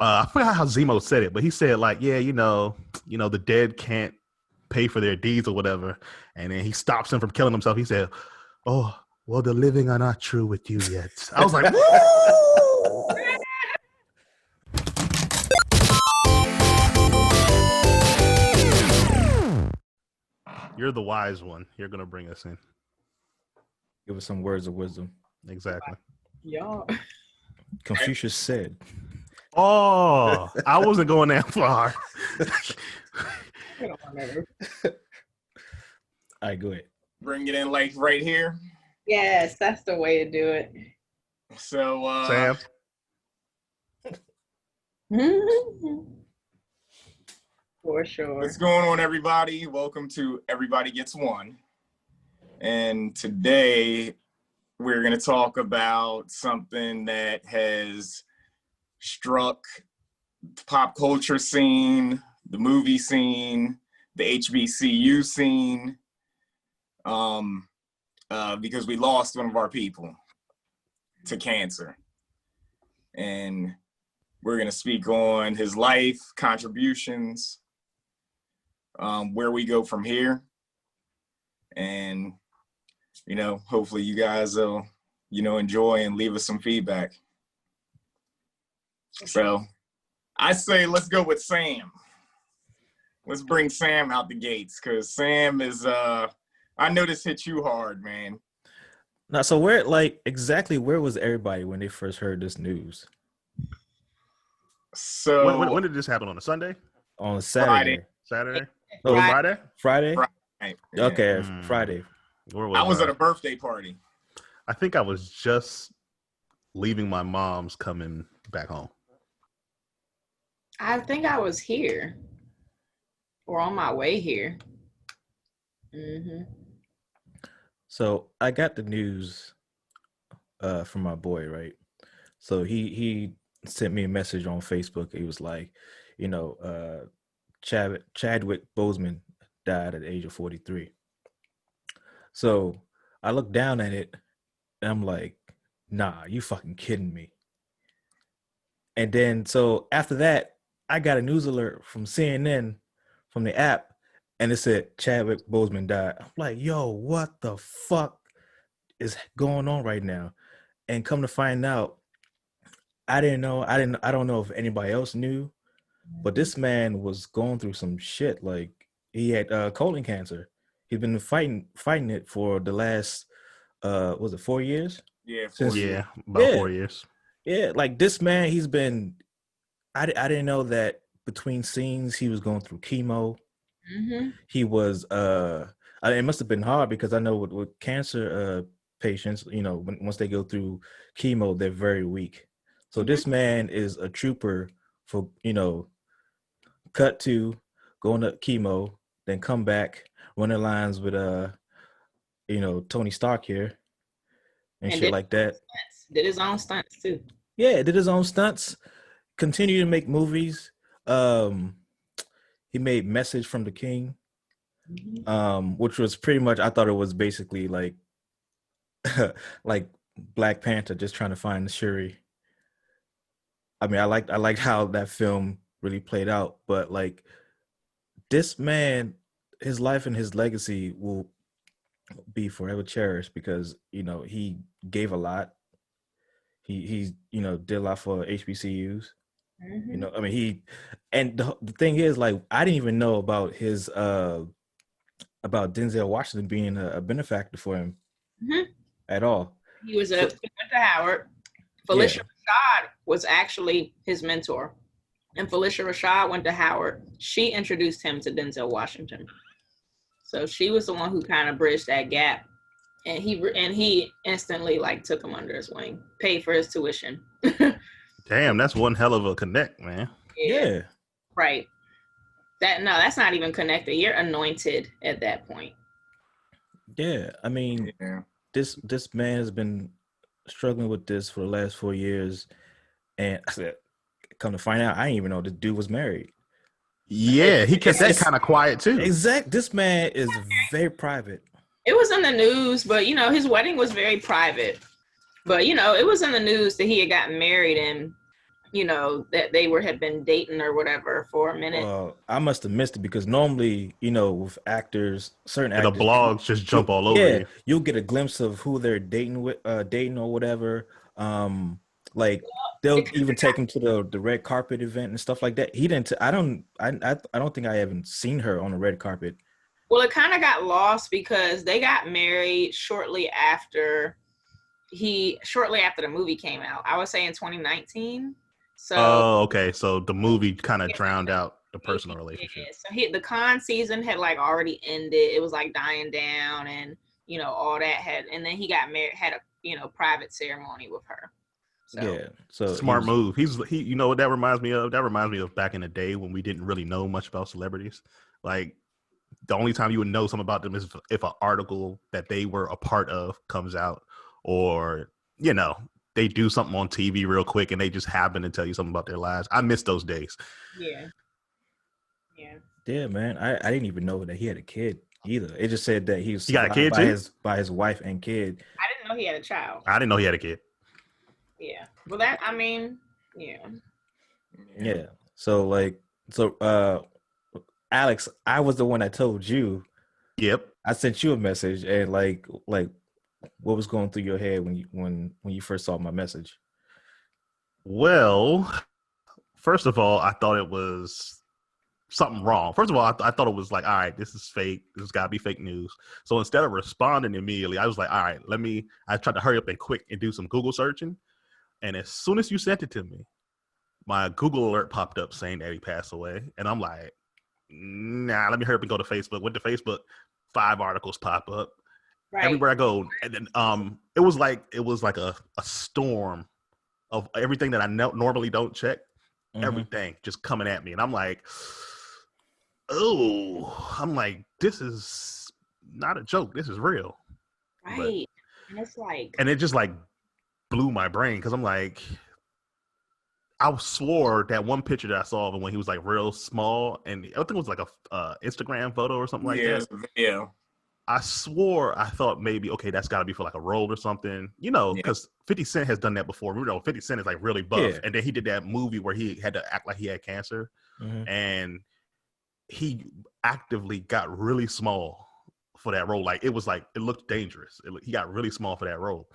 I forgot how Zemo said it, but he said like, yeah, the dead can't pay for their deeds or whatever. And then he stops him from killing himself. He said, "Oh, well, the living are not true with you yet." I was like, woo! You're the wise one. You're gonna bring us in. Give us some words of wisdom. Exactly. Y'all. Confucius said. Oh, I wasn't going that far. All right, go ahead. Bring it in like right here. Yes, that's the way to do it. So, Sam. For sure. What's going on, everybody? Welcome to Everybody Gets One. And today we're going to talk about something that has struck the pop culture scene, the movie scene, the HBCU scene, because we lost one of our people to cancer. And we're going to speak on his life, contributions, where we go from here. And, hopefully you guys will, enjoy and leave us some feedback. So I say, let's go with Sam. Let's bring Sam out the gates, because Sam is, I know this hit you hard, man. Now, so where was everybody when they first heard this news? So when did this happen? On a Sunday? On a Saturday. Saturday? Oh, Friday? Friday? Right. Okay, Friday. I was at a birthday party. I think I was just leaving my mom's coming back home. I think I was here or on my way here. Mm-hmm. So I got the news from my boy, right? So he sent me a message on Facebook. He was like, Chadwick Boseman died at the age of 43. So I looked down at it and I'm like, nah, you fucking kidding me. And then so after that, I got a news alert from CNN from the app, and it said Chadwick Boseman died. I'm like, yo, what the fuck is going on right now? And come to find out, I didn't know. I don't know if anybody else knew, but this man was going through some shit. Like, he had colon cancer. He'd been fighting it for the last, was it 4 years? Yeah, 4 years. About 4 years. Yeah, like this man, he's been. I didn't know that between scenes he was going through chemo. Mm-hmm. He was. It must have been hard because I know with cancer patients, once they go through chemo, they're very weak. So this man is a trooper for cut to going to chemo, then come back, running lines with Tony Stark here and shit like that. Did his own stunts too. Yeah, did his own stunts. Continue to make movies. He made Message from the King, which was pretty much, I thought it was basically like like Black Panther just trying to find Shuri. I mean, I liked how that film really played out, but like this man, his life and his legacy will be forever cherished because he gave a lot. He did a lot for HBCUs. Mm-hmm. I mean, the thing is, like, I didn't even know about his about Denzel Washington being a benefactor for him at all. He went to Howard. Felicia Rashad was actually his mentor, and Felicia Rashad went to Howard. She introduced him to Denzel Washington, so she was the one who kind of bridged that gap, and he instantly took him under his wing, paid for his tuition. Damn, that's one hell of a connect, man. Yeah. Right. That's not even connected. You're anointed at that point. Yeah. I mean, this man has been struggling with this for the last 4 years. And I said, come to find out, I didn't even know this dude was married. Yeah, he kept that kind of quiet too. Exact. This man is very private. It was in the news, but his wedding was very private. But it was in the news that he had gotten married, and you know, that they had been dating or whatever for a minute. I must have missed it because normally, you know, with actors, certain And the actors, blogs just jump all over yeah, you. you'll get a glimpse of who they're dating with, dating or whatever. Like they'll even take him to the red carpet event and stuff like that. He didn't. I don't think I haven't seen her on the red carpet. Well, it kind of got lost because they got married shortly after the movie came out. I would say in 2019. So Oh, okay. So the movie kind of drowned out the personal relationship. So the con season had like already ended. It was like dying down, and you know all that and then he got married, had a private ceremony with her. So. Yeah, so Smart move. He. You know what that reminds me of? That reminds me of back in the day when we didn't really know much about celebrities. Like the only time you would know something about them is if an article that they were a part of comes out, or you know they do something on TV real quick and they just happen to tell you something about their lives. I miss those days. Yeah, man. I didn't even know that he had a kid either. It just said that he was got a kid by his wife and kid. I didn't know he had a child. I didn't know he had a kid. Yeah. Well, Yeah. So Alex, I was the one that told you. Yep. I sent you a message, and like what was going through your head when you first saw my message? Well, first of all, I thought it was something wrong. First of all, I thought it was like, all right, this is fake. This has got to be fake news. So instead of responding immediately, I was like, all right, I tried to hurry up and quick and do some Google searching. And as soon as you sent it to me, my Google alert popped up saying that he passed away. And I'm like, nah, let me hurry up and go to Facebook. Went to Facebook, 5 articles pop up. Right. Everywhere I go. And then it was like a storm of everything that I normally don't check. Mm-hmm. Everything just coming at me. And I'm like, this is not a joke. This is real. Right. And it just like blew my brain because I'm like, I swore that one picture that I saw of him when he was like real small, and I think it was like a Instagram photo or something like that. Yeah. I swore I thought maybe, okay, that's got to be for like a role or something, you know, because 50 Cent has done that before. You know, 50 Cent is like really buff, and then he did that movie where he had to act like he had cancer, and he actively got really small for that role. Like it looked dangerous. He got really small for that role.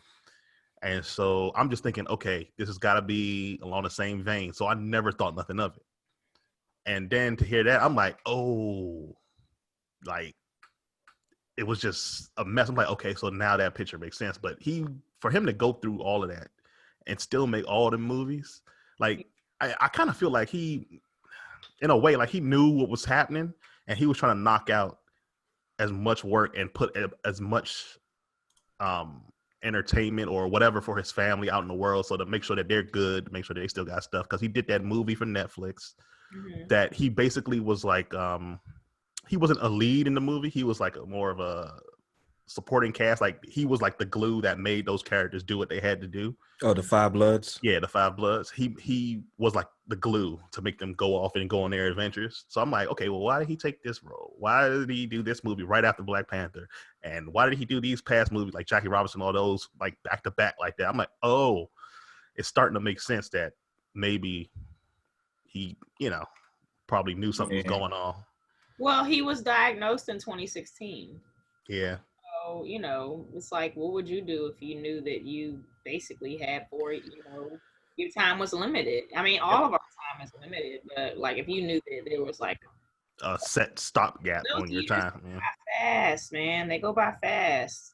And so I'm just thinking, okay, this has got to be along the same vein. So I never thought nothing of it. And then to hear that, I'm like, oh, like it was just a mess. I'm like, okay, so now that picture makes sense. But for him to go through all of that and still make all the movies, like I kind of feel like he, in a way, like he knew what was happening and he was trying to knock out as much work and put as much entertainment or whatever for his family out in the world, so to make sure that they're good, make sure that they still got stuff, because he did that movie for Netflix that he basically was like he wasn't a lead in the movie, he was like more of a supporting cast, like he was like the glue that made those characters do what they had to do. Oh, the Five Bloods. Yeah, the Five Bloods. He was like the glue to make them go off and go on their adventures. So I'm like, okay, well, why did he take this role? Why did he do this movie right after Black Panther? And why did he do these past movies like Jackie Robinson, all those like back to back like that? I'm like, oh, it's starting to make sense that maybe he, probably knew something was going on. Well, he was diagnosed in 2016. Yeah. So, it's like, what would you do if you knew that you basically had your time was limited? I mean, all of our time is limited, but like if you knew that there was like a set stopgap on your time, man. Fast, man. They go by fast.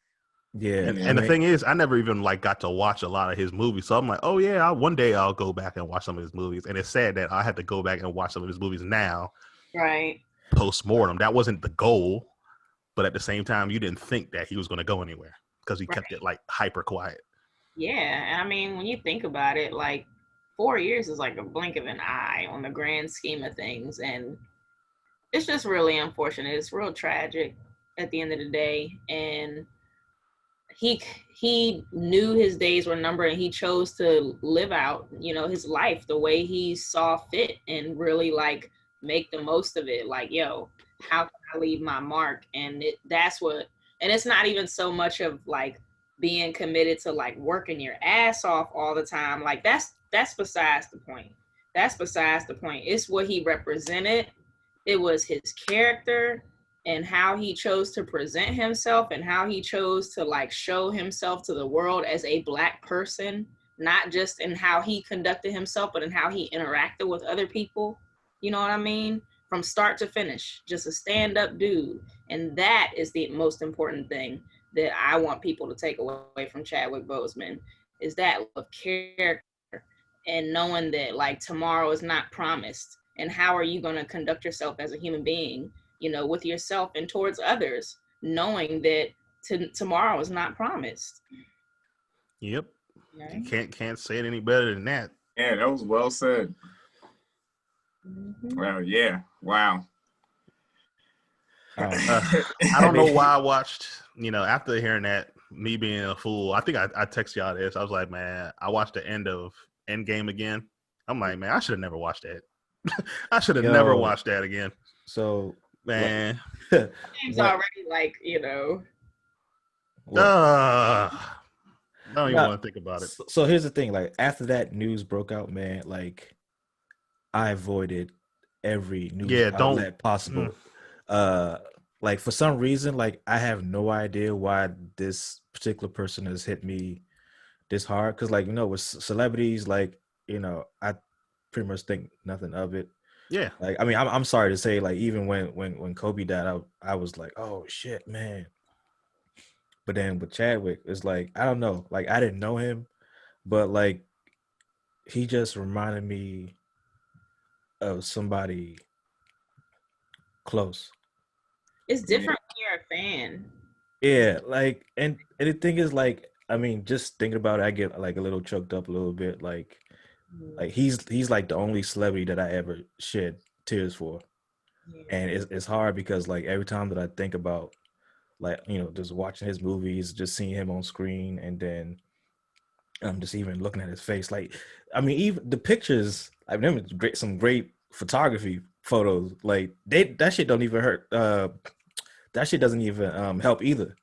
Yeah. And the thing is, I never even like got to watch a lot of his movies. So I'm like, oh yeah, one day I'll go back and watch some of his movies. And it's sad that I had to go back and watch some of his movies now. Right. Post-mortem. That wasn't the goal. But at the same time, you didn't think that he was going to go anywhere because he kept it like hyper quiet. Yeah. And I mean, when you think about it, like 4 years is like a blink of an eye on the grand scheme of things. And it's just really unfortunate. It's real tragic at the end of the day. And he knew his days were numbered and he chose to live out, his life the way he saw fit and really like make the most of it. Like, yo, how can I leave my mark? And and it's not even so much of like being committed to like working your ass off all the time. Like that's that's besides the point. That's besides the point. It's what he represented. It was his character and how he chose to present himself and how he chose to like show himself to the world as a Black person, not just in how he conducted himself, but in how he interacted with other people. You know what I mean? From start to finish, just a stand-up dude. And that is the most important thing that I want people to take away from Chadwick Boseman, is that of character and knowing that like tomorrow is not promised. And how are you going to conduct yourself as a human being, you know, with yourself and towards others, knowing that tomorrow is not promised. Yep. Okay. You can't say it any better than that. Yeah, that was well said. Well, yeah. Wow. I don't know why I watched, you know, after hearing that, me being a fool, I think I texted y'all this. I was like, man, I watched the end of Endgame again. I'm like, man, I should have never watched that. I should have never watched that again. So, man. Game's already like, you know. I don't even want to think about it. So here's the thing. Like, after that news broke out, man, like, I avoided every news outlet possible. Like, for some reason, like, I have no idea why this particular person has hit me this hard. Because, like, you know, with celebrities, like, you know, I pretty much think nothing of it. Yeah. Like, I mean, I'm sorry to say, like, even when Kobe died, I was like, oh shit, man. But then with Chadwick, it's like, I don't know, like, I didn't know him, but like, he just reminded me of somebody close. It's different when you're a fan. Yeah, like, and the thing is, like, I mean, just thinking about it, I get like a little choked up a little bit. Like he's like the only celebrity that I ever shed tears for, and it's hard because like every time that I think about, like, you know, just watching his movies, just seeing him on screen, and then I'm just even looking at his face. Like, I mean, even the pictures, I've never some great photography photos. Like that shit don't even hurt. That shit doesn't even help either,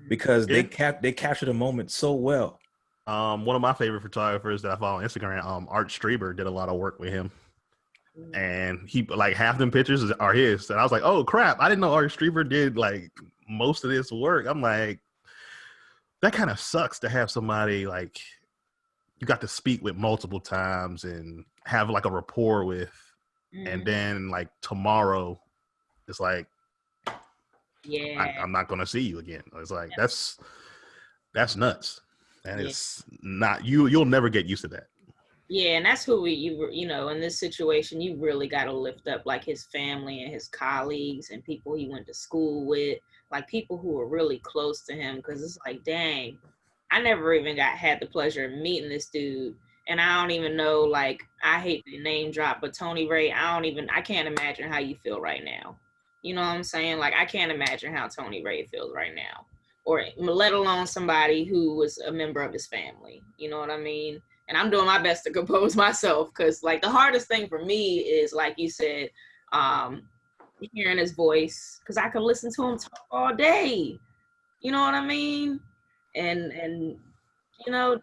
because they capture the moment so well. One of my favorite photographers that I follow on Instagram, Art Strieber, did a lot of work with him. And he, like, half them pictures are his. And I was like, oh crap, I didn't know Art Strieber did like most of this work. I'm like, that kind of sucks to have somebody like you got to speak with multiple times and have like a rapport with, and then like tomorrow it's like, I'm not gonna see you again. It's like that's nuts. And it's not you'll never get used to that. Yeah, and that's who you know, in this situation, you really got to lift up like his family and his colleagues and people he went to school with, like people who were really close to him, because it's like, dang, I never even had the pleasure of meeting this dude, and I don't even know, like, I hate the name drop, but Tony Ray, I can't imagine how you feel right now. You know what I'm saying? Like, I can't imagine how Tony Ray feels right now, or let alone somebody who was a member of his family. You know what I mean? And I'm doing my best to compose myself, because like the hardest thing for me is, like you said, hearing his voice, because I could listen to him talk all day. You know what I mean? And you know.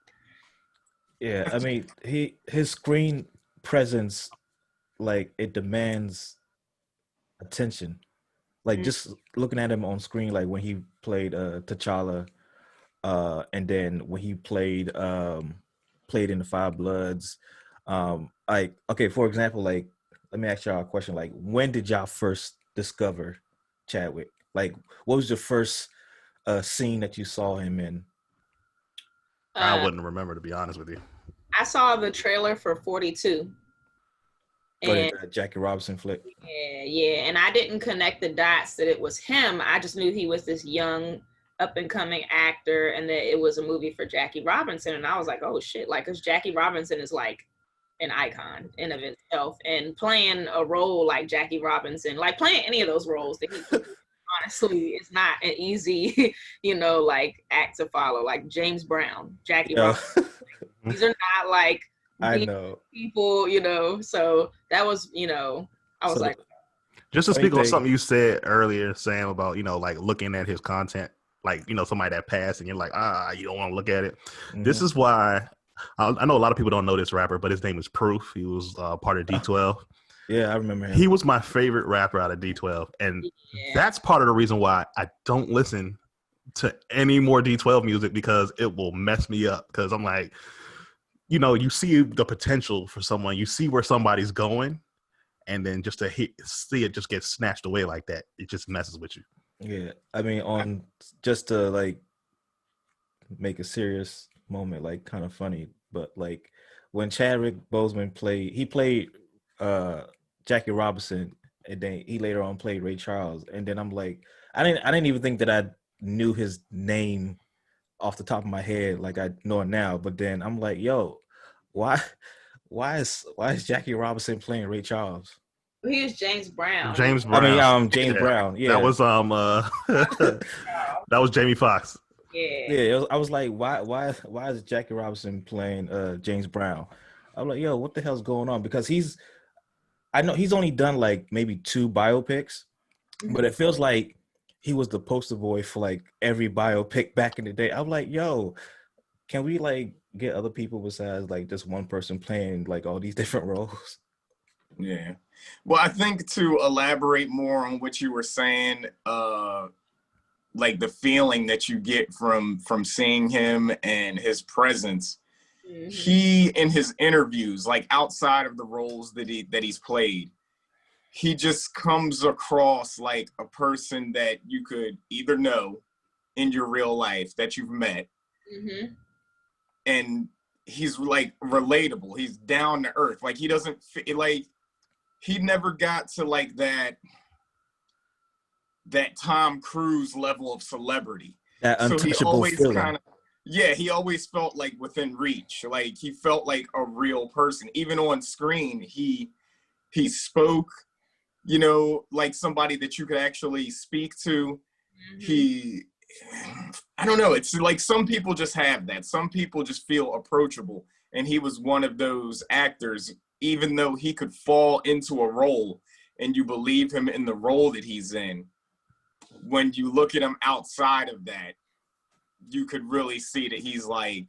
Yeah, I mean, his screen presence, like, it demands attention. Like, just looking at him on screen, like when he played T'Challa, and then when he played in the Five Bloods, like, okay, for example, like, let me ask y'all a question. Like, when did y'all first discover Chadwick? Like, what was your first scene that you saw him in? I wouldn't remember, to be honest with you. I saw the trailer for 42. And Jackie Robinson flick. Yeah, and I didn't connect the dots that it was him. I just knew he was this young up and coming actor, and that it was a movie for Jackie Robinson. And I was like, oh shit, like, because Jackie Robinson is like an icon in of itself, and playing a role like Jackie Robinson, like playing any of those roles that he honestly is not an easy, you know, like act to follow. Like James Brown, Jackie Robinson, these are not like I know people, you know. So that was, you know, I was like, just to speak on something you said earlier, Sam, about, you know, like looking at his content, like, you know, somebody that passed and you're like, you don't want to look at it. This is why I know a lot of people don't know this rapper, but his name is Proof. He was part of D12. Yeah, I remember him. He was my favorite rapper out of D12, and that's part of the reason why I don't listen to any more D12 music, because it will mess me up. Because I'm like, you see the potential for someone, you see where somebody's going, and then just to see it just get snatched away like that, it just messes with you. Yeah, I mean, just to like make a serious moment like kind of funny, but like when Chadwick Boseman played Jackie Robinson, and then he later on played Ray Charles, and then I'm like, I didn't even think that I knew his name off the top of my head like I know it now, but then I'm like, yo, why is Jackie Robinson playing Ray Charles? He was James Brown. James Brown. James Brown. Yeah, that was that was Jamie Foxx. Yeah. I was like, why is Jackie Robinson playing James Brown? I'm like, yo, what the hell's going on? Because I know he's only done like maybe 2 biopics, but it feels like he was the poster boy for like every biopic back in the day. I'm like, yo, can we like get other people besides like just one person playing like all these different roles? Yeah. Well, I think to elaborate more on what you were saying, like the feeling that you get from seeing him and his presence, he in his interviews, like outside of the roles that he's played, he just comes across like a person that you could either know in your real life that you've met, and he's like relatable. He's down to earth. Like he doesn't like, he never got to like that Tom Cruise level of celebrity. That untouchable so he always feeling. He always felt like within reach. Like he felt like a real person. Even on screen, he spoke, like somebody that you could actually speak to. I don't know. It's like some people just have that. Some people just feel approachable. And he was one of those actors, even though he could fall into a role and you believe him in the role that he's in. When you look at him outside of that, you could really see that he's like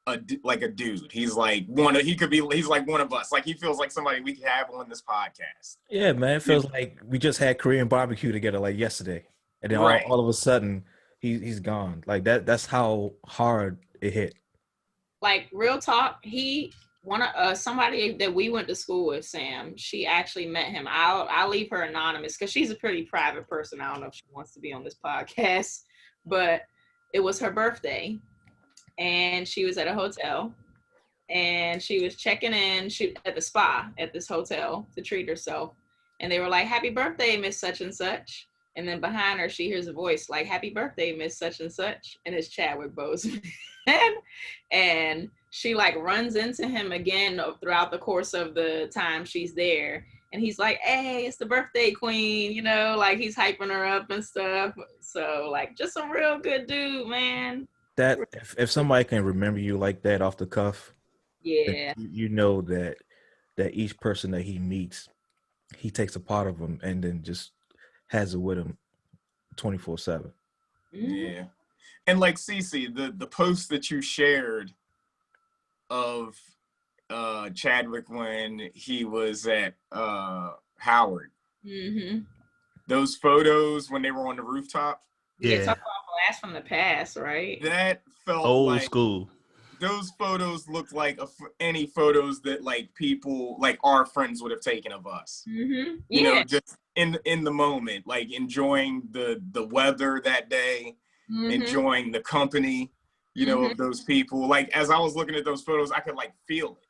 a dude. He's like he's like one of us. Like he feels like somebody we could have on this podcast. Yeah, man. It feels like we just had Korean barbecue together like yesterday. And then all of a sudden he's gone. Like that's how hard it hit. Like real talk, somebody that we went to school with, Sam, she actually met him. I'll leave her anonymous because she's a pretty private person. I don't know if she wants to be on this podcast, but it was her birthday and she was at a hotel and she was checking in at the spa at this hotel to treat herself. And they were like, "Happy birthday, Miss Such and Such." And then behind her, she hears a voice like, "Happy birthday, Miss Such and Such." And it's Chadwick Boseman. And she like runs into him again throughout the course of the time she's there. And he's like, "Hey, it's the birthday queen," like he's hyping her up and stuff. So like just a real good dude, man. That if somebody can remember you like that off the cuff, you know that each person that he meets, he takes a part of them and then just has it with him 24/7. Yeah. And like Cece, the post that you shared of Chadwick when he was at Howard, those photos when they were on the rooftop, talk about blast from the past, right? That felt old school. Those photos looked like any photos that like people like our friends would have taken of us. Just in the moment, like enjoying the weather that day, enjoying the company, of those people. Like as I was looking at those photos, I could like feel it.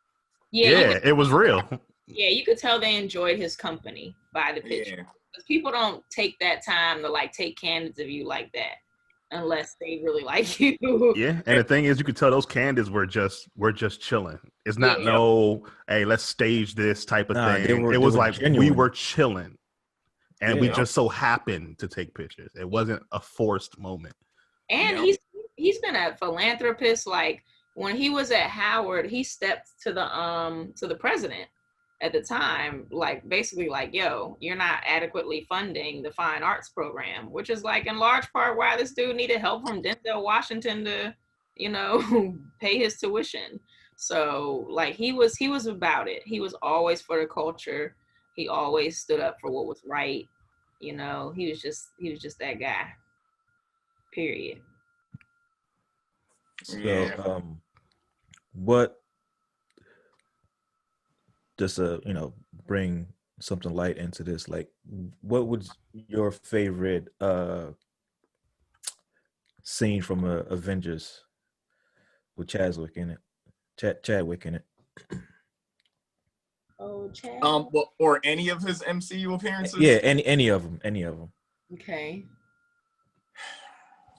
Yeah, it was real. Yeah, you could tell they enjoyed his company by the picture. Because people don't take that time to like take candids of you like that unless they really like you. Yeah, and the thing is, you could tell those candids were just chilling. It's not hey, let's stage this type of thing. It was like genuine. We were chilling, and we just so happened to take pictures. It wasn't a forced moment. And he's been a philanthropist. Like when he was at Howard, he stepped to the president at the time, like basically like, "Yo, you're not adequately funding the fine arts program," which is like in large part why this dude needed help from Denzel Washington to pay his tuition. So like he was about it. He was always for the culture. He always stood up for what was right. He was just that guy. Period. So, Yeah. what just bring something light into this? Like, what was your favorite scene from Avengers with Chadwick in it? Chadwick in it. Oh, Chad. Or any of his MCU appearances. Yeah, any of them. Okay.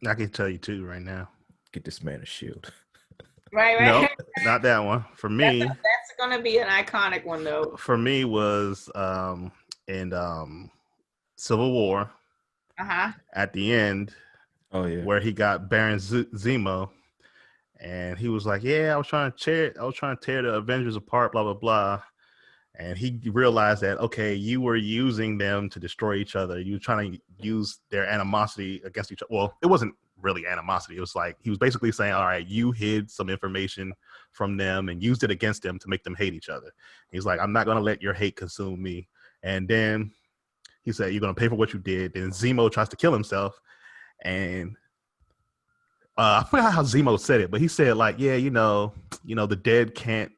I can tell you two right now. Get this man a shield. Right. No, not that one. For me, that's gonna be an iconic one though. For me was in Civil War. At the end. Oh yeah. Where he got Baron Zemo, and he was like, "Yeah, I was trying to tear the Avengers apart, blah blah blah." And he realized that, okay, you were using them to destroy each other. You were trying to use their animosity against each other. Well, it wasn't really animosity. It was like he was basically saying, all right, you hid some information from them and used it against them to make them hate each other. He's like, I'm not going to let your hate consume me. And then he said, you're going to pay for what you did. Then Zemo tries to kill himself. And I forgot how Zemo said it, but he said like, yeah, the dead can't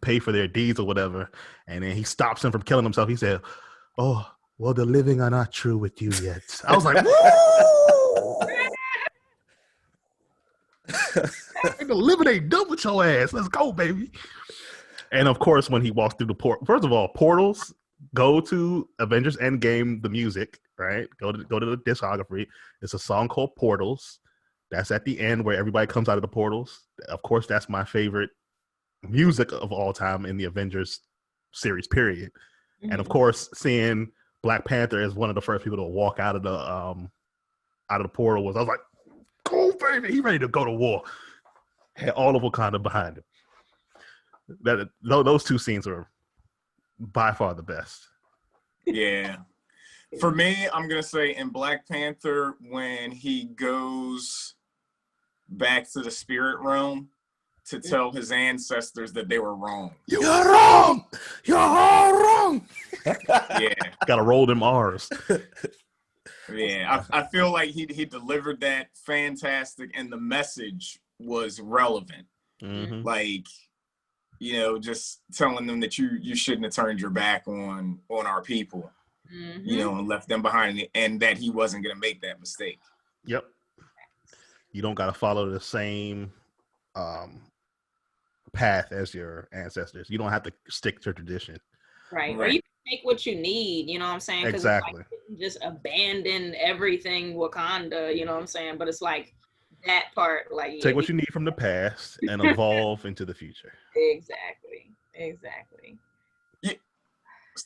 pay for their deeds or whatever. And then he stops him from killing himself. He said, oh, well, the living are not true with you yet. I was like, woo! The living ain't done with your ass. Let's go, baby. And of course, when he walks through the port, first of all, portals go to Avengers Endgame, the music, right? Go to the discography. It's a song called Portals. That's at the end where everybody comes out of the portals. Of course, that's my favorite music of all time in the Avengers series, period. Mm-hmm. And of course, seeing Black Panther as one of the first people to walk out of the portal I was like, cool, baby, he ready to go to war. Had all of Wakanda behind him. Those two scenes are by far the best. Yeah. For me, I'm gonna say in Black Panther when he goes back to the spirit realm to tell his ancestors that they were wrong. You're wrong. You're all wrong. Yeah. Gotta roll them R's. Yeah, I feel like he delivered that fantastic, and the message was relevant. Mm-hmm. Like, just telling them that you shouldn't have turned your back on our people, and left them behind, and that he wasn't going to make that mistake. Yep. You don't got to follow the same path as your ancestors. You don't have to stick to tradition. Right. Or you can take what you need, you know what I'm saying? Exactly. Like, just abandon everything Wakanda, you know what I'm saying? But it's like that part, like take what you need from the past and evolve into the future. Exactly. Yeah.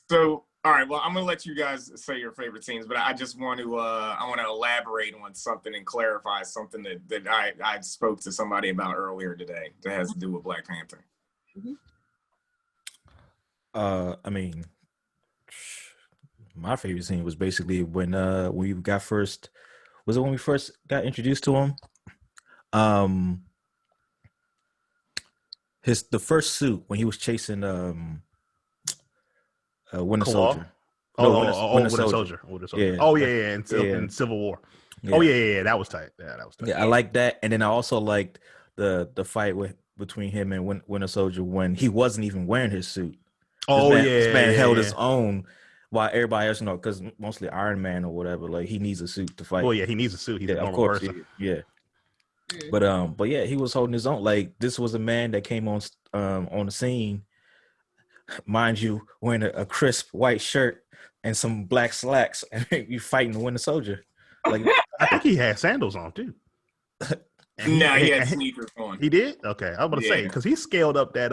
So, all right. Well, I'm gonna let you guys say your favorite scenes, but I just want to elaborate on something and clarify something that I spoke to somebody about earlier today that has to do with Black Panther. Mm-hmm. I mean, my favorite scene was basically when we got first. Was it when we first got introduced to him? The first suit when he was chasing Winter Soldier. Winter Soldier. Yeah. Oh yeah. In Civil War. Yeah. Oh yeah. That was tight. Yeah, that was tight. Yeah, I like that, and then I also liked the fight between him and Winter Soldier when he wasn't even wearing his suit. This man held his own while everybody else, because mostly Iron Man or whatever, like he needs a suit to fight. Well, yeah, he needs a suit. He's a normal person. Yeah. But yeah, he was holding his own. Like this was a man that came on the scene, mind you, wearing a crisp white shirt and some black slacks, and you fighting the Winter Soldier. Like I think he had sandals on too. He had sneakers on. He did? Okay, I was about to say because he scaled up that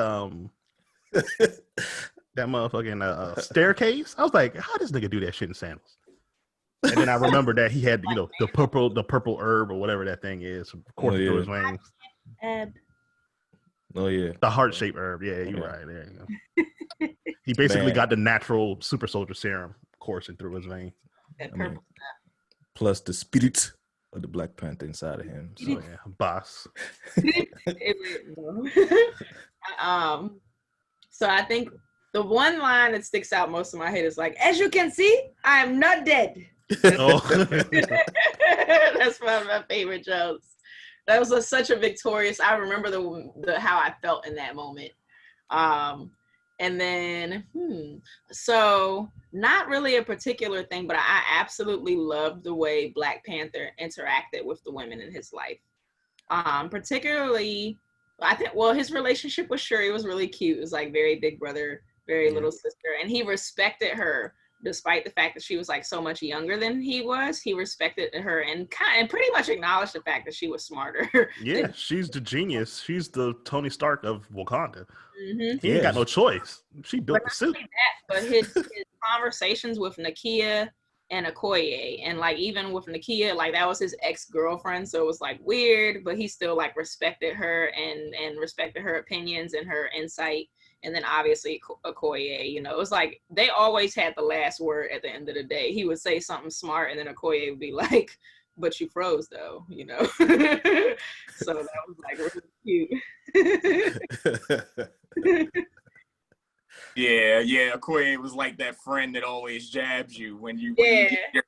that motherfucking staircase. I was like, how does this nigga do that shit in sandals? And then I remember that he had, the purple herb or whatever that thing is coursing through his veins. Oh yeah, the heart-shaped herb. Yeah, you're right. There you go. He basically got the natural super soldier serum coursing through his veins. Plus the spirit. With the Black Panther inside of him. So So yeah, boss. So I think the one line that sticks out most in my head is like, "As you can see, I am not dead." Oh. That's one of my favorite jokes. That was such a victorious. I remember the how I felt in that moment. And then, so not really a particular thing, but I absolutely loved the way Black Panther interacted with the women in his life. Particularly, I think, well, his relationship with Shuri was really cute. It was like very big brother, very little sister. And he respected her despite the fact that she was like so much younger than he was. He respected her and pretty much acknowledged the fact that she was smarter. Yeah, she's the genius. She's the Tony Stark of Wakanda. Mm-hmm. He ain't got no choice. She built the suit. But his conversations with Nakia and Okoye, and like even with Nakia, like that was his ex-girlfriend, so it was like weird, but he still like respected her and respected her opinions and her insight. And then obviously Okoye, you know, it was like they always had the last word at the end of the day. He would say something smart, and then Okoye would be like, "But you froze, though," you know. So that was like really cute. Yeah. Okoye was like that friend that always jabs you when your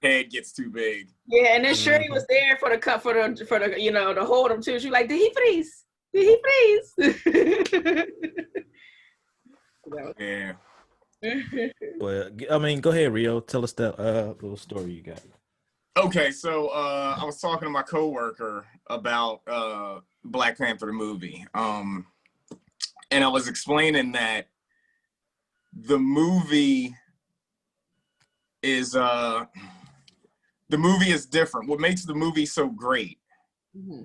head gets too big. Yeah, and then Shuri was there for the you know, to hold him too. She was like, "Did he freeze? Did he freeze?" Yeah. well, I mean, go ahead, Rio. Tell us that little story you got. Okay, so I was talking to my coworker about Black Panther the movie. And I was explaining that the movie is different. What makes the movie so great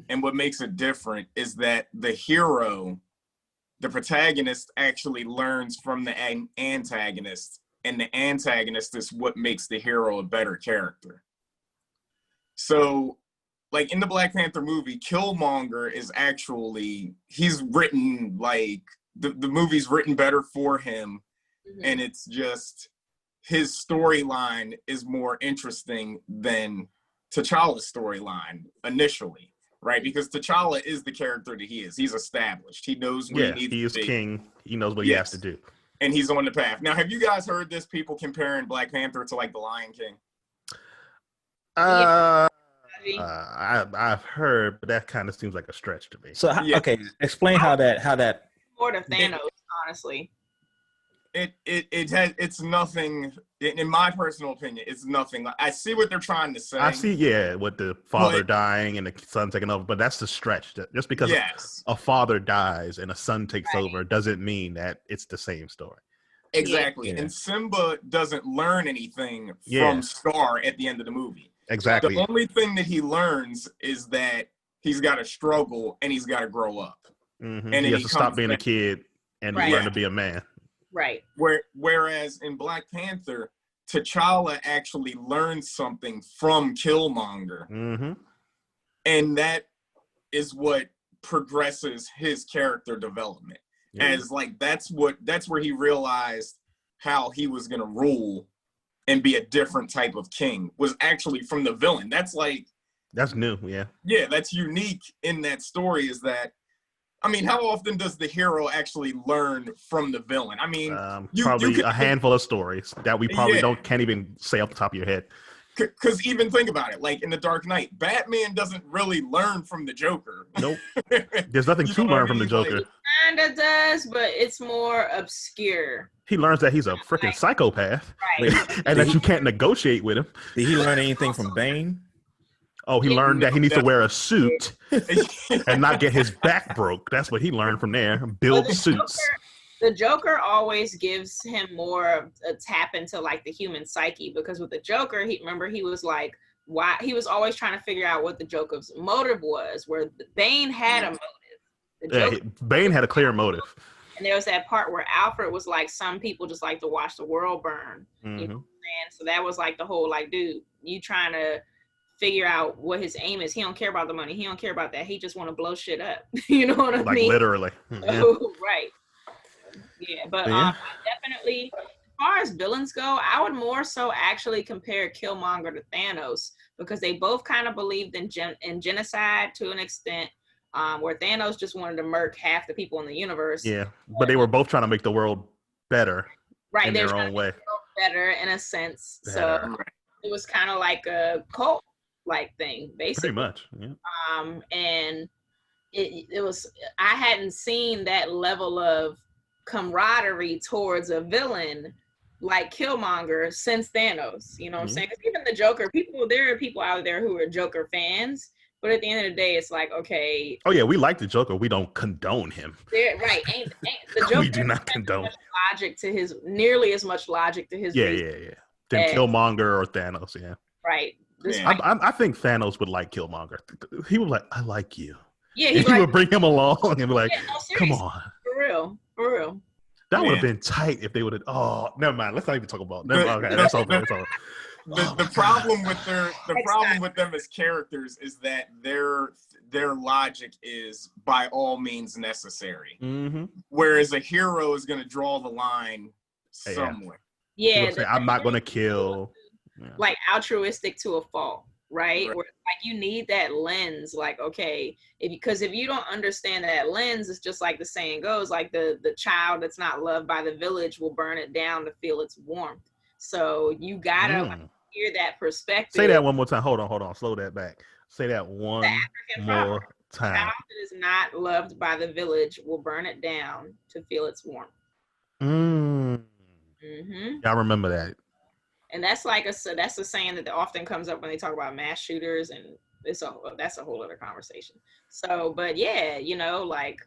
and what makes it different is that the hero, the protagonist, actually learns from the antagonist, and the antagonist is what makes the hero a better character. So, like in the Black Panther movie, Killmonger is actually, he's written like, the movie's written better for him, and it's just, his storyline is more interesting than T'Challa's storyline initially, right? Because T'Challa is the character that he is. He's established. He knows what he needs to be. He is king. He knows what he has to do. And he's on the path. Now, have you guys heard this? People comparing Black Panther to like the Lion King? I've heard, but that kind of seems like a stretch to me. So, okay, explain how that more to Thanos, honestly. It's nothing, in my personal opinion, it's nothing. I see what they're trying to say. I see, with the father dying and the son taking over, but that's the stretch. Just because a father dies and a son takes over doesn't mean that it's the same story. Exactly. And Simba doesn't learn anything from Scar at the end of the movie. Exactly. The only thing that he learns is that he's got to struggle and he's got to grow up. And he has to stop being a kid and learn to be a man. Right. Whereas in Black Panther, T'Challa actually learns something from Killmonger. And that is what progresses his character development. As like, that's where he realized how he was going to rule and be a different type of king, was actually from the villain. That's new. Yeah, that's unique in that story, is that, I mean, how often does the hero actually learn from the villain? I mean, probably a handful of stories that we probably can't even say off the top of your head. Because even think about it, like in The Dark Knight, Batman doesn't really learn from the Joker. Nope. There's nothing to learn from the Joker. Kind of does, but it's more obscure. He learns that he's a freaking psychopath, and that you can't negotiate with him. Did he learn anything from Bane? Oh, he learned that he needs to wear a suit and not get his back broke. That's what he learned from there. Build suits. The Joker always gives him more of a tap into like the human psyche, because with the Joker, he was like, why he was always trying to figure out what the Joker's motive was, where Bane had a motive. Bane had a clear motive. And there was that part where Alfred was like, some people just like to watch the world burn. You know what I'm saying? So that was like the whole, like, dude, you trying to figure out what his aim is. He don't care about the money. He don't care about that. He just want to blow shit up. You know what I mean? Like literally. Right. Yeah, but definitely far as villains go, I would more so actually compare Killmonger to Thanos because they both kind of believed in genocide to an extent, where Thanos just wanted to murk half the people in the universe. Yeah, but they were both trying to make the world better, right? in They were their trying own to way. make the world better in a sense. Better. So it was kind of like a cult like thing, basically. Pretty much. Yeah. And it was, I hadn't seen that level of camaraderie towards a villain like Killmonger since Thanos. You know what I'm saying? Because even the Joker, there are people out there who are Joker fans, but at the end of the day, it's like, okay. Oh yeah, we like the Joker. We don't condone him. Right? Ain't the Joker? We do not condone. Nearly as much logic to his. Yeah. Than Killmonger or Thanos. Yeah. Right. I think Thanos would like Killmonger. He would like, I like you. Yeah, he would bring him along and be like, come on. For real. That would have been tight if they would have. Oh, never mind. Let's not even talk about. Okay, that's over. That's over. The problem with them as characters is that their logic is by all means necessary. Mm-hmm. Whereas a hero is going to draw the line somewhere. Yeah, I'm not going to kill. Like altruistic to a fault, right? Where, like, you need that lens. Like, okay, because if you don't understand that lens, it's just like the saying goes, like the child that's not loved by the village will burn it down to feel its warmth. So you gotta hear that perspective. Say that one more time. Hold on. Slow that back. Say that one more time. The child that is not loved by the village will burn it down to feel its warmth. I remember that. And that's that's a saying that often comes up when they talk about mass shooters, and that's a whole other conversation. So, but yeah, like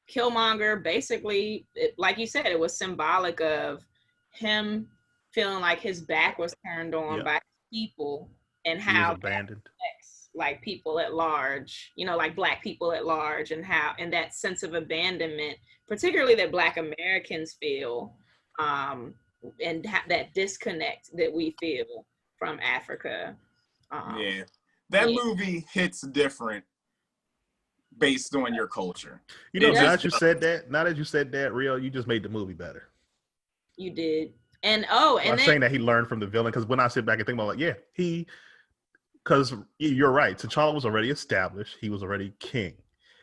Killmonger, basically, like you said, it was symbolic of him feeling like his back was turned on by people, and how abandoned, like people at large, like Black people at large, and that sense of abandonment, particularly that Black Americans feel, and that disconnect that we feel from Africa. That movie hits different based on your culture. Now that you said that, Rio, you just made the movie better. You did. I'm saying that he learned from the villain, because when I sit back and think about because you're right, T'Challa was already established. He was already king.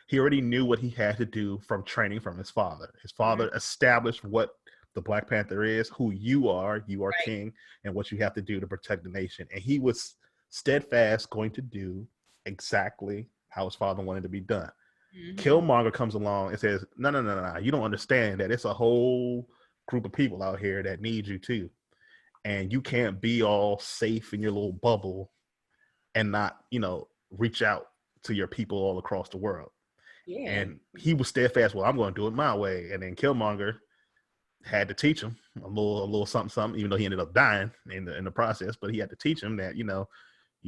He already knew what he had to do from training from his father. His father established what the Black Panther is, who you are king, and what you have to do to protect the nation. And he was steadfast going to do exactly how his father wanted to be done. Killmonger comes along and says, no, you don't understand that it's a whole group of people out here that need you too. And you can't be all safe in your little bubble and not, reach out to your people all across the world. Yeah. And he was steadfast, well, I'm going to do it my way. And then Killmonger had to teach him a little something, even though he ended up dying in the process. But he had to teach him that, you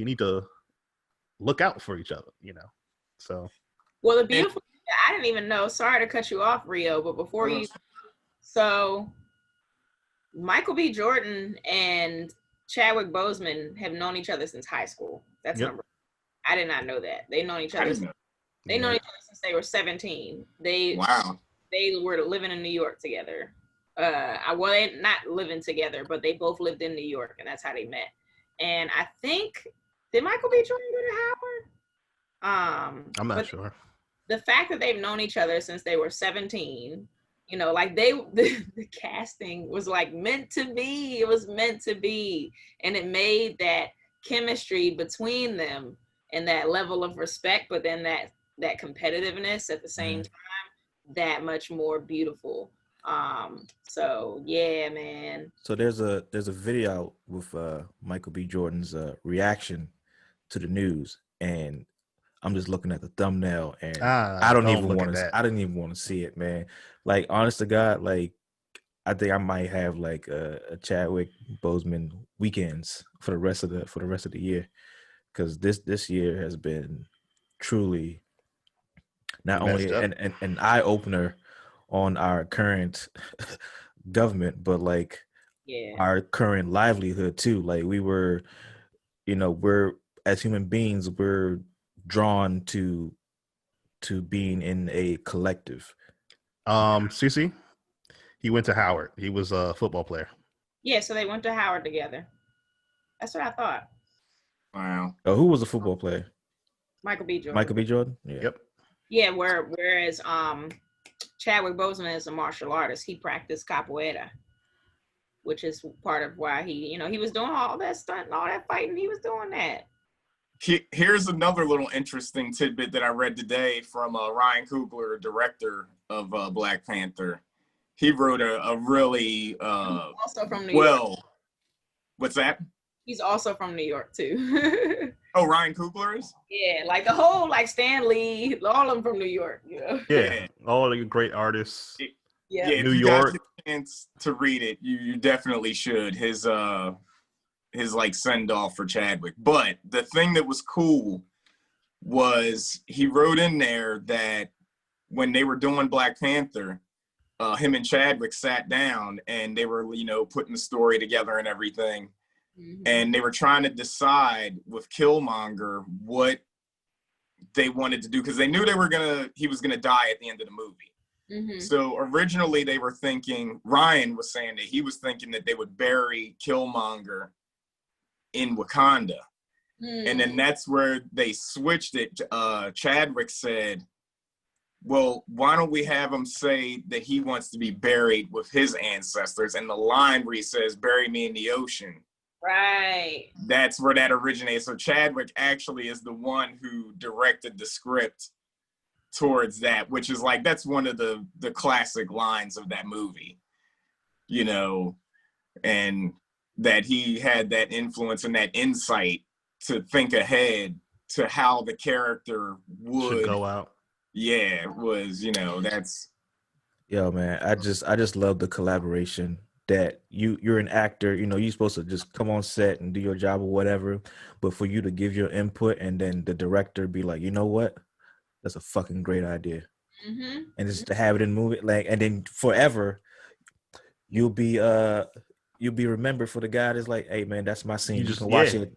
need to look out for each other, So. Well, the beautiful thing, I didn't even know, sorry to cut you off, Rio, but before so Michael B. Jordan and Chadwick Boseman have known each other since high school. That's number one. I did not know that. They've known each other. They known each other since they were 17. They were living in New York together. They not living together, but they both lived in New York, and that's how they met. And I think, did Michael B. Jordan go to Howard? I'm not sure. The fact that they've known each other since they were 17, like the casting was like meant to be. It was meant to be, and it made that chemistry between them and that level of respect, but then that competitiveness at the same time, that much more beautiful. So yeah, man. So there's a video out with Michael B. Jordan's reaction to the news, and I'm just looking at the thumbnail, and I didn't even want to see it, man. Like, honest to God, like, I think I might have like a Chadwick Boseman weekends for the rest of the year, because this year has been truly not only an eye opener on our current government, but like our current livelihood too. Like, we were, we're, as human beings, we're drawn to being in a collective. CC, he went to Howard. He was a football player. Yeah, so they went to Howard together. That's what I thought. Wow. Oh, who was a football player? Michael B. Jordan. Michael B. Jordan. Yeah. Yep. Yeah, whereas Chadwick Boseman is a martial artist. He practiced capoeira, which is part of why he was doing all that stunt and all that fighting. He was doing that. Here's another little interesting tidbit that I read today from Ryan Coogler, director of Black Panther. He wrote a really also from New York. What's that? He's also from New York too. Oh, Ryan Coogler is? Yeah, like the whole Stan Lee, all of them from New York. Yeah. All the great artists. Yeah. If New you York. got the chance to read it, you definitely should. His like send off for Chadwick. But the thing that was cool was he wrote in there that when they were doing Black Panther, him and Chadwick sat down and they were, putting the story together and everything. Mm-hmm. And they were trying to decide with Killmonger what they wanted to do because they knew he was gonna die at the end of the movie. Mm-hmm. So originally they were thinking, Ryan was saying that he was thinking that they would bury Killmonger in Wakanda. And then that's where they switched it. Chadwick said, well, why don't we have him say that he wants to be buried with his ancestors? And the line where he says, bury me in the ocean. Right. That's where that originated. So Chadwick actually is the one who directed the script towards that, which is that's one of the classic lines of that movie, and that he had that influence and that insight to think ahead to how the character would go out. Yeah, it was, that's. Yo, man, I just love the collaboration that you're an actor, you're supposed to just come on set and do your job or whatever, but for you to give your input and then the director be like, you know what, that's a fucking great idea. Mm-hmm. And just to have it in the movie, and then forever you'll be remembered for the guy that's like, hey man, that's my scene. You can watch it.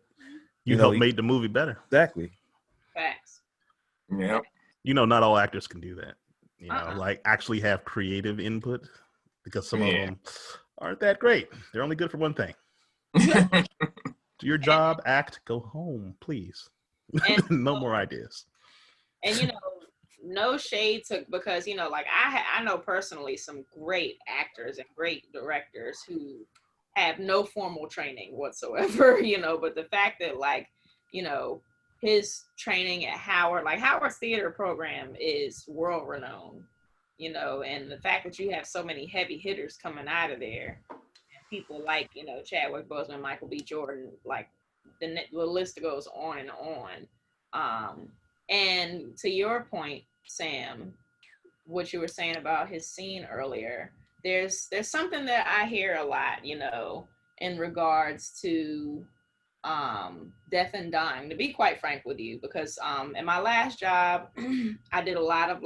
You helped make the movie better. Exactly. Facts. Yeah. Not all actors can do that. Actually have creative input, because some of them aren't that great. They're only good for one thing. Do your job, act, go home, please. No more ideas. And no shade because I know personally some great actors and great directors who have no formal training whatsoever, but the fact that his training at Howard's theater program is world renowned, and the fact that you have so many heavy hitters coming out of there, and people like, Chadwick Boseman, Michael B. Jordan, the list goes on and on. And to your point, Sam, what you were saying about his scene earlier, there's something that I hear a lot, in regards to death and dying, to be quite frank with you, because in my last job I did a lot of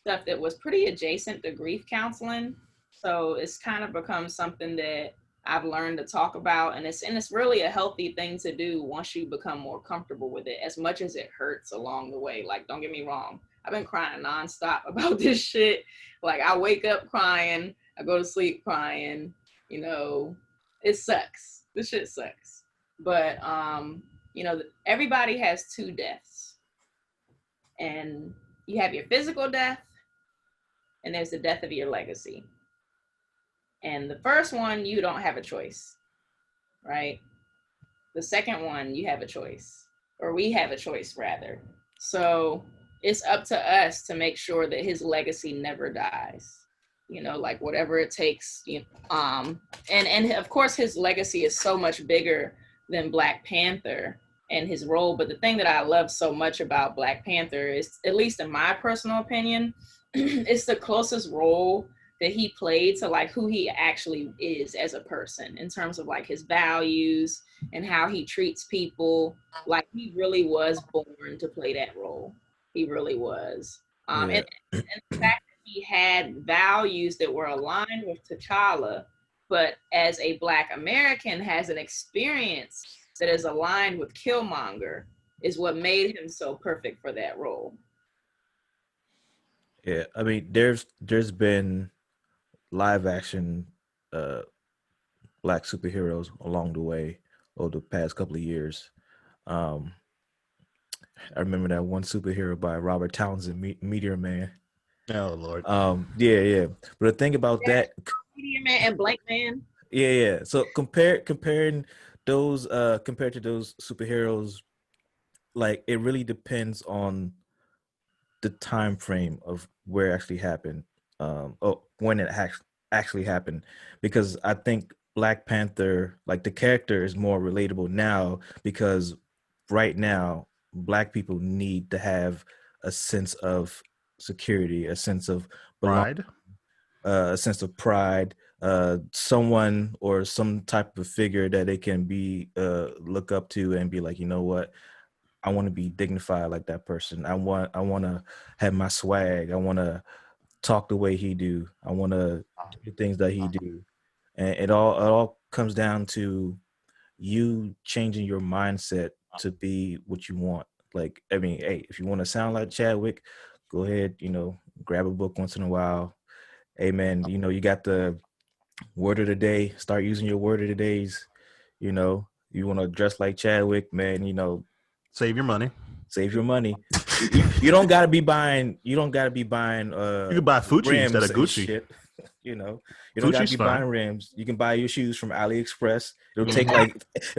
stuff that was pretty adjacent to grief counseling, so it's kind of become something that I've learned to talk about, and it's really a healthy thing to do once you become more comfortable with it, as much as it hurts along the way. Don't get me wrong, I've been crying nonstop about this shit. I wake up crying, I go to sleep crying, it sucks. This shit sucks. But, everybody has two deaths. And you have your physical death, and there's the death of your legacy. And the first one, you don't have a choice, right? The second one, you have a choice, or we have a choice, rather. So it's up to us to make sure that his legacy never dies. Whatever it takes. And of course, his legacy is so much bigger than Black Panther and his role. But the thing that I love so much about Black Panther is, at least in my personal opinion, it's the closest role that he played to who he actually is as a person, in terms of his values and how he treats people. He really was born to play that role. He really was. And the fact that he had values that were aligned with T'Challa, but as a Black American has an experience that is aligned with Killmonger, is what made him so perfect for that role. Yeah, I mean, there's been live action black superheroes along the way over the past couple of years. I remember that one superhero by Robert Townsend, Meteor Man. Oh Lord. Yeah. But the thing about that, Meteor Man and Blank Man. yeah. So comparing those compared to those superheroes, like it really depends on the time frame of where it actually happened. When it actually happened, because I think Black Panther, like the character, is more relatable now because right now Black people need to have a sense of security, a sense of belonging, Pride. a sense of pride, someone or some type of figure that they can be look up to and be like, you know what, I want to be dignified like that person. I want to have my swag. I want to talk the way he do. I want to do the things that he do. And it all comes down to you changing your mindset to be what you want. Like, I mean, hey, if you want to sound like Chadwick, go ahead, grab a book once in a while. Hey man, you got the word of the day. Start using your word of the days. You want to dress like Chadwick, man, Save your money. save your money. You don't gotta be buying. You don't gotta be buying. You can buy Fucci rims instead of and Gucci. shit. You don't gotta Fucci's be fine. buying rims. You can buy your shoes from AliExpress. It'll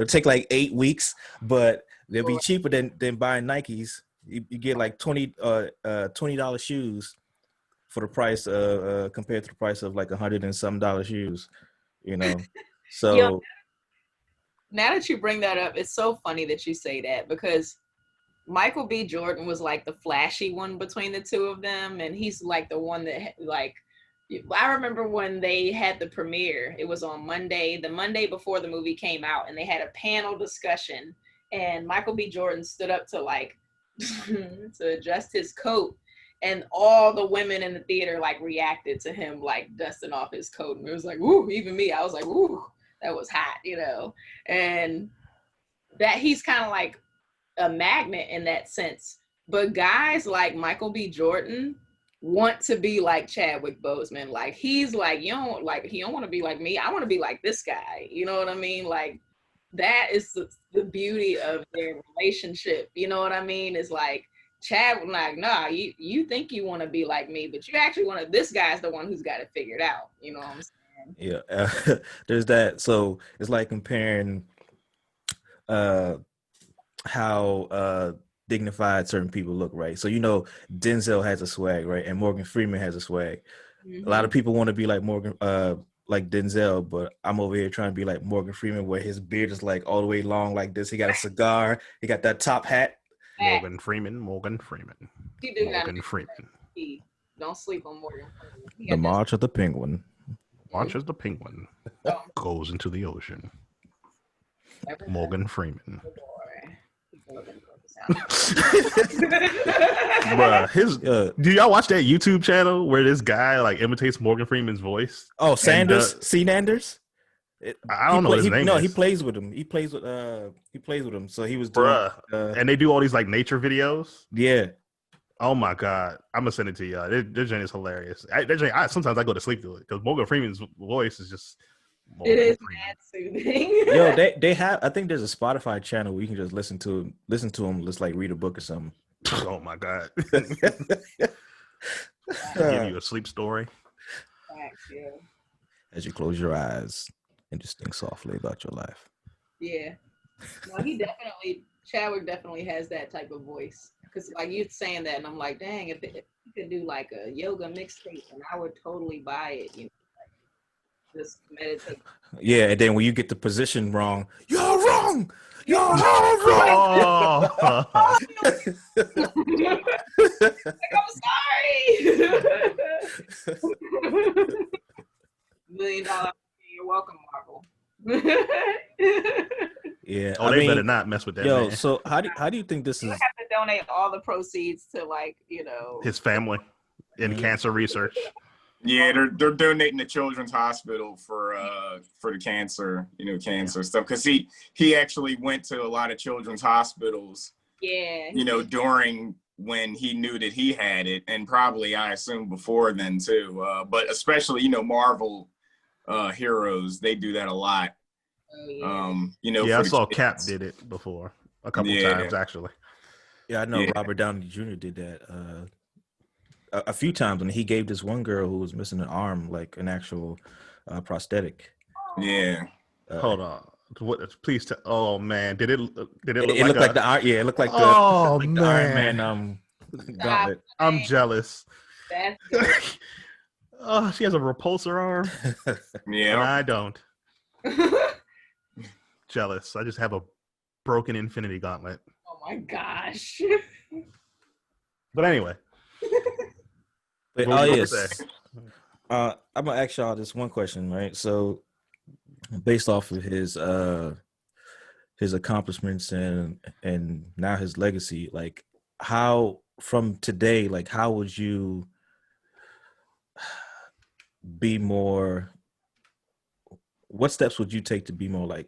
take like 8 weeks, but they'll be cheaper than buying Nikes. You get like $20 shoes for the price compared to the price of like $100 and some dollar shoes. So Now that you bring that up, it's so funny that you say that because Michael B. Jordan was like the flashy one between the two of them, and he's like the one that like. I remember when they had the premiere. It was on Monday, the Monday before the movie came out, and they had a panel discussion. And Michael B. Jordan stood up to like to adjust his coat, and all the women in the theater like reacted to him like dusting off his coat, and it was like, "Ooh!" Even me, I was like, "Ooh, that was hot," And that he's kind of like a magnet in that sense. But guys like Michael B. Jordan want to be like Chadwick Boseman. Like he's like, he don't want to be like me. I want to be like this guy. You know what I mean? Like that is the beauty of their relationship. You know what I mean? It's like Chad like, nah, you think you want to be like me, but you actually want to, this guy's the one who's got it figured out. You know what I'm saying? yeah, there's that. So it's like comparing how dignified certain people look, right? So Denzel has a swag, right? And Morgan Freeman has a swag. Mm-hmm. A lot of people want to be like like Denzel, but I'm over here trying to be like Morgan Freeman, where his beard is like all the way long like this. He got a cigar. He got that top hat. Morgan Freeman. He do Morgan Freeman. Don't sleep on Morgan Freeman. The March of the Penguin. Launches the penguin. Goes into the ocean. Morgan Freeman. Bruh, do y'all watch that YouTube channel where this guy like imitates Morgan Freeman's voice? Oh, Sanders, Sanders. I don't know what his name is. He plays with him. He plays with him. So he was doing, and they do all these like nature videos. Yeah. Oh my god, I'm gonna send it to y'all. Their joint is hilarious. Sometimes I go to sleep to it because Morgan Freeman's voice is just. It is mad soothing. Yo, they have. I think there's a Spotify channel where you can just listen to him. Let's like read a book or something. Oh my god. Give you a sleep story. Thanks, yeah. As you close your eyes and just think softly about your life. Yeah. No, Chadwick definitely has that type of voice. Because like you're saying that, and I'm like, dang, if you could do like a yoga mixtape, and I would totally buy it. Just meditate. Yeah, and then when you get the position wrong, you're wrong. You're all wrong. Oh. I'm sorry. $1 million. You're welcome, Marvel. Yeah. Oh, they better not mess with that. Yo, man. so how do you think this is? You have to donate all the proceeds to his family in cancer research. Yeah, they're donating the Children's Hospital for the cancer, stuff. Because he actually went to a lot of children's hospitals. Yeah. During when he knew that he had it, and probably I assume before then too. But especially Marvel heroes. They do that a lot. Oh, yeah. You know, Yeah, for I the saw kids. Cap did it before a couple Yeah. times actually. Yeah, I know Yeah. Robert Downey Jr. did that a few times when he gave this one girl who was missing an arm like an actual prosthetic. Yeah. Hold on. What? Please tell. Oh man, did it look It like looked a? like the Iron. Yeah, it looked like the Oh like the Iron Man man, gauntlet. I'm jealous. That's good. Oh, she has a repulsor arm, and Yeah. I don't. Jealous. I just have a broken Infinity Gauntlet. Oh my gosh. But anyway, But, what oh were you gonna yes, say? I'm gonna ask y'all this one question, right? So, based off of his accomplishments and now his legacy, like how from today, like how would you be more? What steps would you take to be more like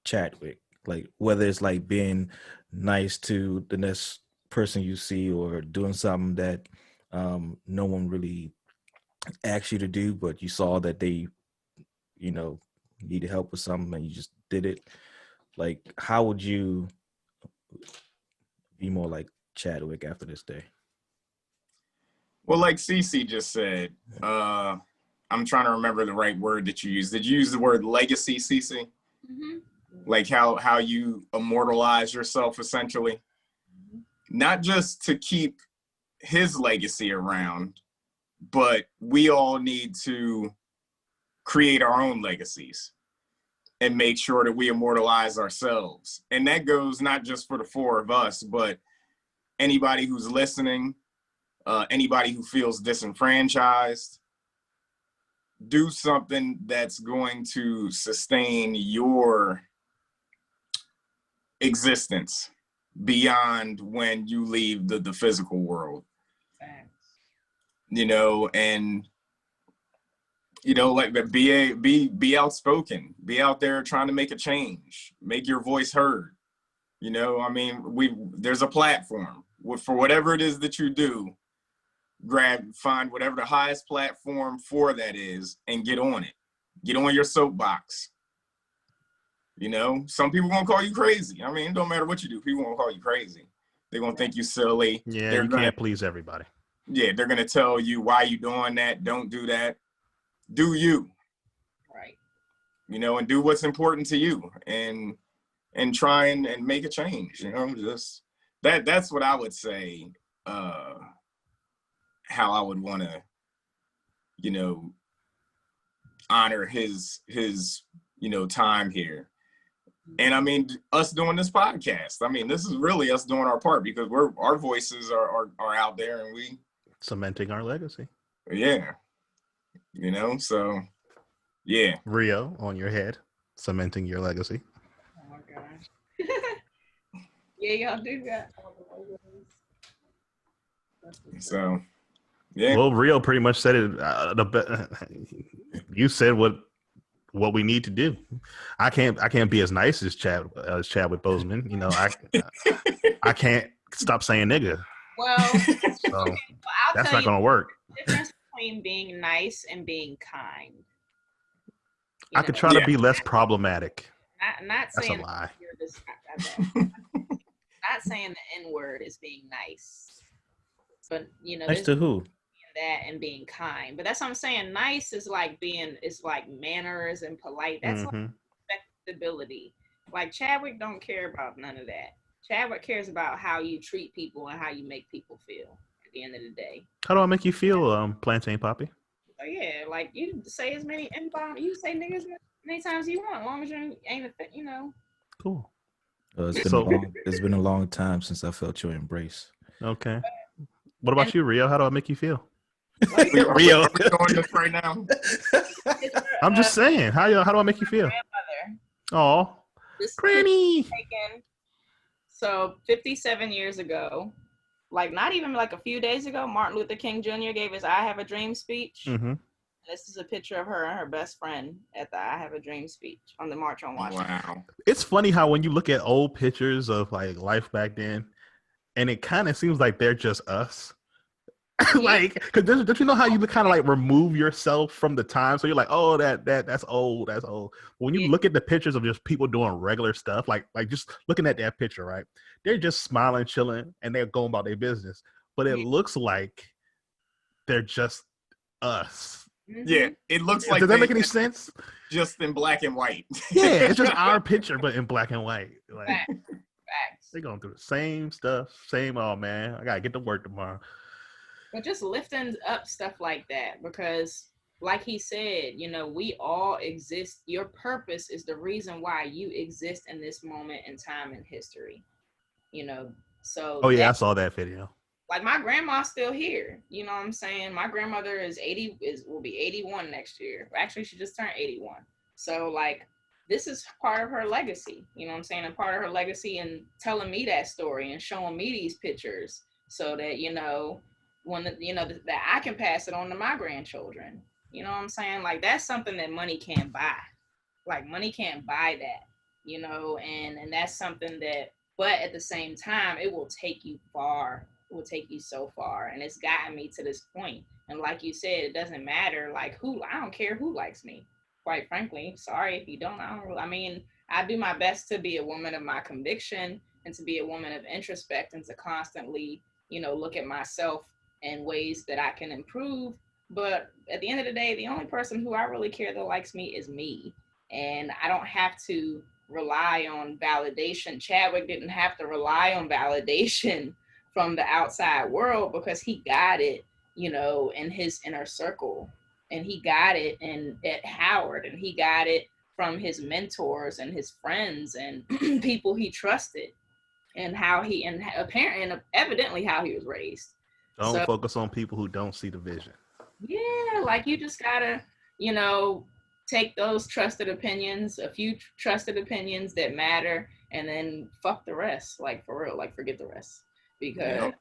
Chadwick? Like whether it's like being nice to the next person you see or doing something that no one really asked you to do, but you saw that they, you know, needed help with something and you just did it. Like, how would you be more like Chadwick after this day? Well, like Cece just said, I'm trying to remember the right word that you used. Did you use the word legacy, Cece? Mm-hmm. Like how you immortalize yourself, essentially, not just to keep his legacy around, but we all need to create our own legacies and make sure that we immortalize ourselves. And that goes not just for the four of us, but anybody who's listening, anybody who feels disenfranchised. Do something that's going to sustain your existence beyond when you leave the physical world. You know, and you know, like be outspoken, be out there trying to make a change, make your voice heard. You know, I mean, there's a platform for whatever it is that you do. Find whatever the highest platform for that is and get on it. Get on your soapbox. You know, some people gonna call you crazy. I mean, it don't matter what you do, people gonna call you crazy. They're gonna think you silly. Yeah, you can't please everybody. Yeah, they're gonna tell you why you doing that. Don't do that. Do you. Right. You know, and do what's important to you and try and make a change. You know, just that's what I would say. How I would want to, you know, honor his you know, time here. And I mean, us doing this podcast, I mean, this is really us doing our part because our voices are out there and we Cementing our legacy. Yeah. You know, so yeah. Rio on your head, cementing your legacy. Oh my gosh. Yeah, y'all do that. So yeah. Well, Rio pretty much said it. You said what we need to do. I can't be as nice as Chadwick Boseman. You know, I can't stop saying nigga. Well, So I'll that's tell not going to work. the difference between being nice and being kind. I could try to be less problematic. Not That's saying a lie. not saying the N word is being nice, but you know, Nice to who? that and being kind. But that's what I'm saying. Nice is like manners and polite. That's like respectability. Like Chadwick don't care about none of that. Chadwick cares about how you treat people and how you make people feel at the end of the day. How do I make you feel, Plantain Poppy? So yeah, like you say as many N-bombs, you say niggas as many times you want, as long as you ain't you know. Cool. It's been a long time since I felt your embrace. Okay. What about you, Rio? How do I make you feel? Rio, are we doing this right now? I'm just saying. How do I make you feel? Oh, Granny. So 57 years ago, like not even like a few days ago, Martin Luther King Jr. gave his "I Have a Dream" speech. Mm-hmm. This is a picture of her and her best friend at the "I Have a Dream" speech on the March on Washington. Wow. It's funny how when you look at old pictures of like life back then, and it kind of seems like they're just us. Like, because don't you know how you kind of like remove yourself from the time? So you're like, oh, that's old, that's old. When you look at the pictures of just people doing regular stuff, like just looking at that picture, right? They're just smiling, chilling, and they're going about their business. But it looks like they're just us. Yeah, it looks like Does that make any sense? Just in black and white. Yeah, it's just our picture, but in black and white. Like Facts. they're going through the same stuff, same. Oh man, I gotta get to work tomorrow. But just lifting up stuff like that, because like he said, you know, we all exist. Your purpose is the reason why you exist in this moment in time in history. You know, so oh yeah, I saw that video. Like my grandma's still here. You know what I'm saying? My grandmother will be 81 next year. Actually, she just turned 81. So like this is part of her legacy. You know what I'm saying? And part of her legacy and telling me that story and showing me these pictures so that, you know, that I can pass it on to my grandchildren. You know what I'm saying? Like that's something that money can't buy. Like money can't buy that, you know, and that's something that, but at the same time, it will take you far. It will take you so far, and it's gotten me to this point. And like you said, it doesn't matter like who. I don't care who likes me. Quite frankly, sorry if you don't. I mean, I do my best to be a woman of my conviction and to be a woman of introspect and to constantly, you know, look at myself in ways that I can improve. But at the end of the day, the only person who I really care that likes me is me, and I don't have to rely on validation. Chadwick didn't have to rely on validation from the outside world because he got it, you know, in his inner circle, and he got it at Howard, and he got it from his mentors and his friends and people he trusted, and how he and apparently and evidently how he was raised. Don't focus on people who don't see the vision. Yeah, like you just gotta, you know, take those trusted opinions, a few trusted opinions that matter, and then fuck the rest. Like for real, like forget the rest. Because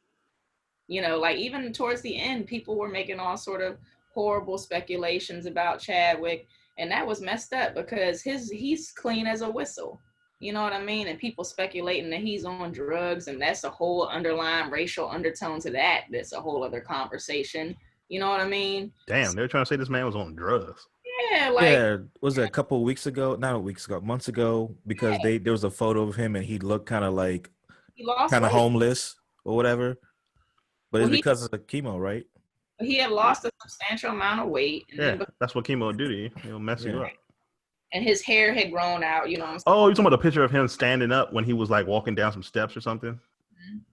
you know, like even towards the end, people were making all sort of horrible speculations about Chadwick, and that was messed up because he's clean as a whistle. You know what I mean? And people speculating that he's on drugs, and that's a whole underlying racial undertone to that. That's a whole other conversation. You know what I mean? Damn, they're trying to say this man was on drugs. Yeah, like yeah, was it a couple of weeks ago? Not weeks ago, months ago, because there was a photo of him and he looked kind of like he lost kind of weight. homeless or whatever. But Well, it's because of the chemo, right? He had lost a substantial amount of weight. And Yeah, that's what chemo will do to you. It'll mess you up. And his hair had grown out, you know what I'm saying? Oh, you're talking about the picture of him standing up when he was like walking down some steps or something?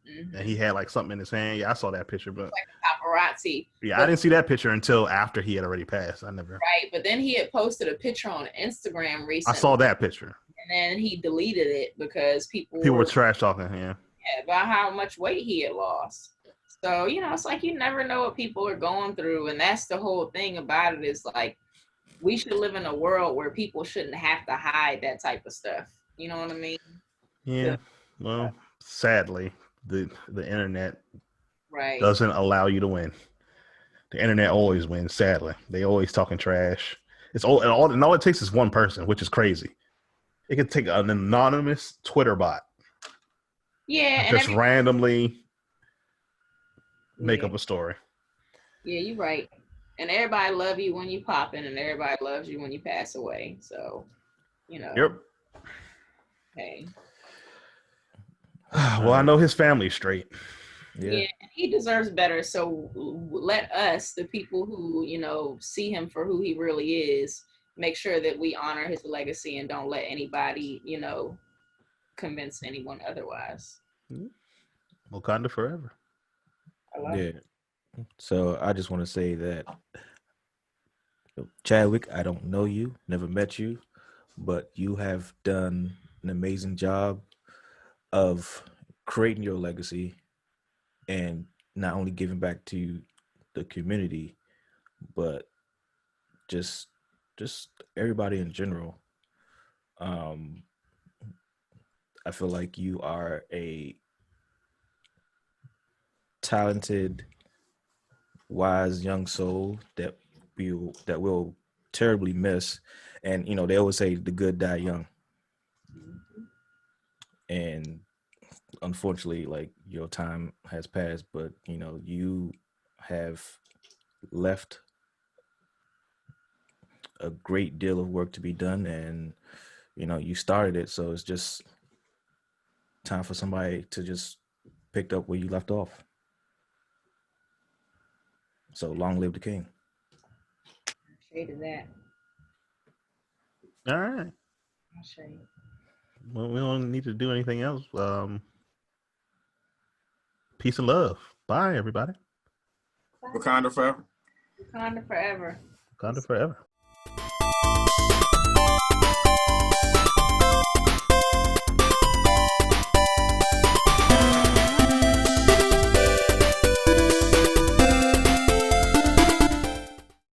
Mm-hmm. And he had like something in his hand. Yeah, I saw that picture, but like paparazzi. Yeah, but I didn't see that picture until after he had already passed. I never. Right, but then he had posted a picture on Instagram recently. I saw that picture. And then he deleted it because people were trash talking him. Yeah, about how much weight he had lost. So, you know, it's like you never know what people are going through. And that's the whole thing about it is like, we should live in a world where people shouldn't have to hide that type of stuff. You know what I mean? Yeah. Well, sadly, the internet right doesn't allow you to win. The internet always wins, sadly. They always talking trash. It's all it takes is one person, which is crazy. It could take an anonymous Twitter bot. Yeah. Just randomly make up a story. Yeah, you're right. And everybody love you when you pop in, and everybody loves you when you pass away. So, you know. Yep. Hey. Well, I know his family's straight. Yeah, he deserves better. So let us, the people who, you know, see him for who he really is, make sure that we honor his legacy and don't let anybody, you know, convince anyone otherwise. Wakanda forever. Yeah. So I just want to say that Chadwick, I don't know you, never met you, but you have done an amazing job of creating your legacy and not only giving back to the community, but just everybody in general. I feel like you are a talented, wise young soul that we'll terribly miss. And you know, they always say the good die young. And unfortunately, like, your time has passed, but you know, you have left a great deal of work to be done, and you started it, so it's just time for somebody to just pick up where you left off. So long live the king. Shade of that. All right. I'll shade. Well, we don't need to do anything else. Peace and love. Bye, everybody. Wakanda forever. Wakanda forever. Wakanda forever.